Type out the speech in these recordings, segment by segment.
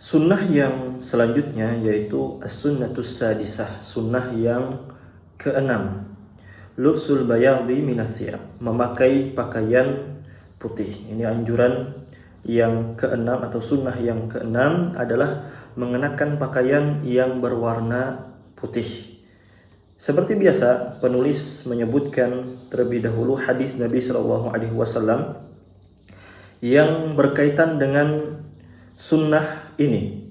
Sunnah yang selanjutnya yaitu as-sunnatus sadisah, sunnah yang keenam. Lubsul bayadhi minas thiyab, memakai pakaian putih. Ini anjuran yang keenam atau sunnah yang keenam adalah mengenakan pakaian yang berwarna putih. Seperti biasa, penulis menyebutkan terlebih dahulu hadis Nabi Shallallahu Alaihi Wasallam yang berkaitan dengan sunnah ini.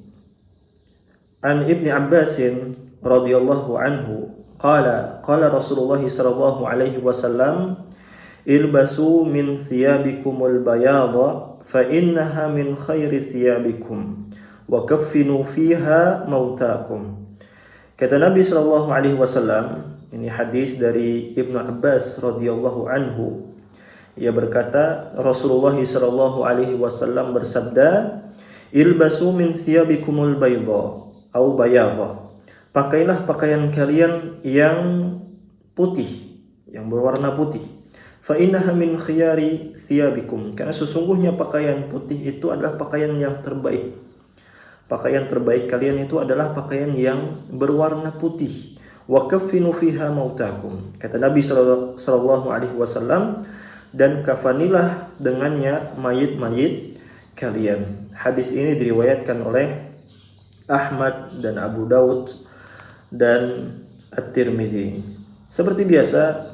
An Ibni Abbasin radhiyallahu anhu qala Rasulullah sallallahu alaihi wasallam ilbasu min thiyabikumul bayadha fa innaha min khairi thiyabikum wa kaffinu fiha mautakum. Kata Nabi sallallahu alaihi wasallam, ini hadis dari Ibnu Abbas radhiyallahu anhu. Ia berkata, Rasulullah sallallahu alaihi wasallam bersabda, ilbasu min thiyabikumul bayadha au bayadha. Pakailah pakaian kalian yang putih, yang berwarna putih. Fa innaha min khiyari thiyabikum. Karena sesungguhnya pakaian putih itu adalah pakaian yang terbaik. Pakaian terbaik kalian itu adalah pakaian yang berwarna putih. Wa kaffinu fiha mautakum. Kata Nabi sallallahu alaihi wasallam, dan kafanilah dengannya mayit-mayit kalian. Hadis ini diriwayatkan oleh Ahmad dan Abu Daud dan At-Tirmidzi. Seperti biasa,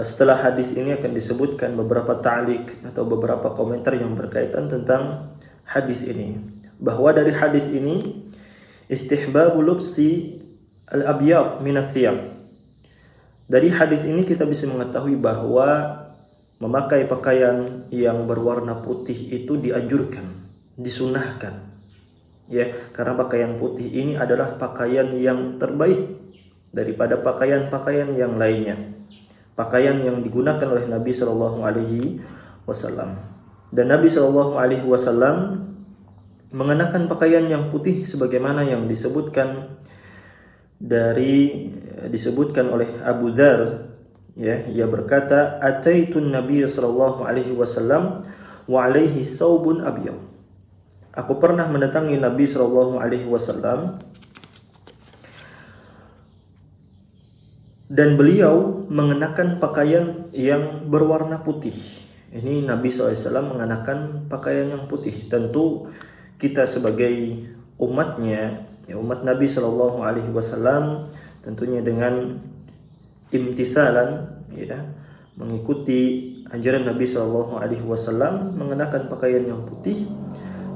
setelah hadis ini akan disebutkan beberapa ta'liq atau beberapa komentar yang berkaitan tentang hadis ini. Bahwa dari hadis ini istihbabu lubsi al-abyad minas thiyab. Dari hadis ini kita bisa mengetahui bahwa memakai pakaian yang berwarna putih itu dianjurkan, disunahkan. Ya, karena pakaian putih ini adalah pakaian yang terbaik daripada pakaian-pakaian yang lainnya. Pakaian yang digunakan oleh Nabi Shallallahu Alaihi Wasallam. Dan Nabi Shallallahu Alaihi Wasallam mengenakan pakaian yang putih sebagaimana yang disebutkan oleh Abu Dzar. Ya, ia berkata, "Ataitun Nabiy sallallahu alaihi wasallam wa alaihi thawbun abyad." Aku pernah mendatangi Nabi sallallahu alaihi wasallam dan beliau mengenakan pakaian yang berwarna putih. Ini Nabi SAW mengenakan pakaian yang putih. Tentu kita sebagai umatnya, ya umat Nabi sallallahu alaihi wasallam, tentunya dengan imtisalan, ya, mengikuti ajaran Nabi Shallallahu Alaihi Wasallam mengenakan pakaian yang putih,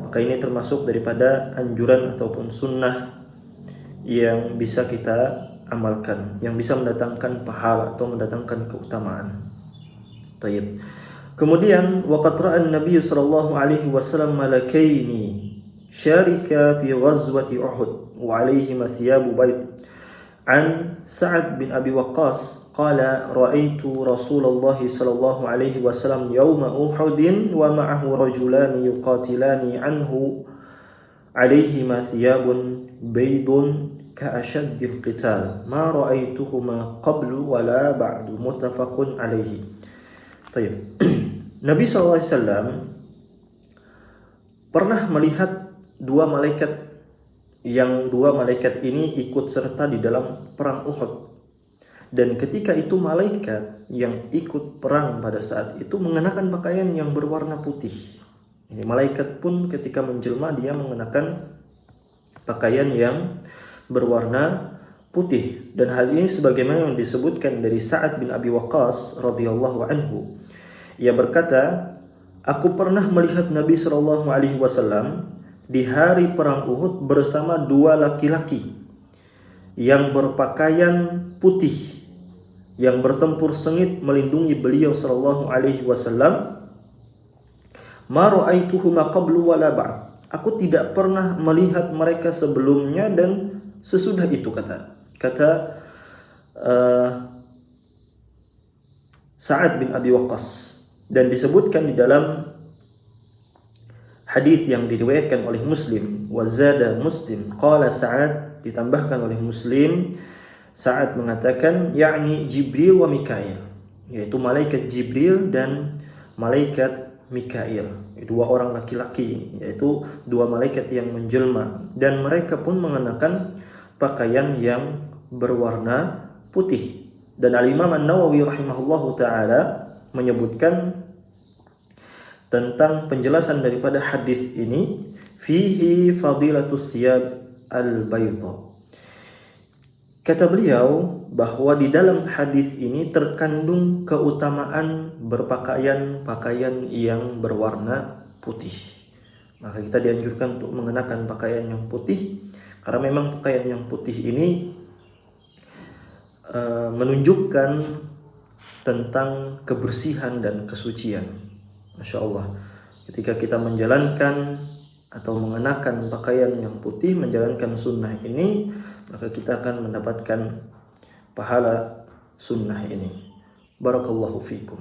maka ini termasuk daripada anjuran ataupun sunnah yang bisa kita amalkan, yang bisa mendatangkan pahala atau mendatangkan keutamaan. Taib. Kemudian waqad ra'a an-nabiy sallallahu alaihi wasallam malakaini syarika fi ghazwati Uhud wa alaihima thiyabu bayd. An Sa'ad bin Abi Waqqas qala ra'aitu Rasulullah sallallahu alaihi wasallam yawma Uhudin wa ma'ahu rajulani yuqatilani anhu alaihima thiyabun baydun ka'ashaddil qital ma ra'aituhuma qablu wa la ba'du muttafaqun alaihi. Tayyib. Nabi sallallahu alaihi wasallam pernah melihat dua malaikat, yang dua malaikat ini ikut serta di dalam perang Uhud. Dan ketika itu malaikat yang ikut perang pada saat itu mengenakan pakaian yang berwarna putih. Ini malaikat pun ketika menjelma dia mengenakan pakaian yang berwarna putih. Dan hal ini sebagaimana yang disebutkan dari Sa'ad bin Abi Waqqas radhiyallahu anhu. Ia berkata, aku pernah melihat Nabi sallallahu alaihi wasallam di hari perang Uhud bersama dua laki-laki yang berpakaian putih yang bertempur sengit melindungi beliau sallallahu alaihi wasallam. Ma ra'aituhuma qablu wala ba'd. Aku tidak pernah melihat mereka sebelumnya dan sesudah itu, kata Sa'ad bin Abi Waqqas. Dan disebutkan di dalam hadis yang diriwayatkan oleh Muslim, wazada Muslim qala Sa'ad, ditambahkan oleh Muslim, Sa'ad mengatakan yakni Jibril wa Mikail, yaitu malaikat Jibril dan malaikat Mikail, dua orang laki-laki, yaitu dua malaikat yang menjelma, dan mereka pun mengenakan pakaian yang berwarna putih. Dan Al-Imam An-Nawawi rahimahullahu taala menyebutkan tentang penjelasan daripada hadis ini, fihi fadilatus thiyab al-bayda. Kata beliau bahwa di dalam hadis ini terkandung keutamaan berpakaian yang berwarna putih. Maka kita dianjurkan untuk mengenakan pakaian yang putih, karena memang pakaian yang putih ini menunjukkan tentang kebersihan dan kesucian. Masya Allah, ketika kita menjalankan atau mengenakan pakaian yang putih, menjalankan sunnah ini, maka kita akan mendapatkan pahala sunnah ini. Barakallahu fikum.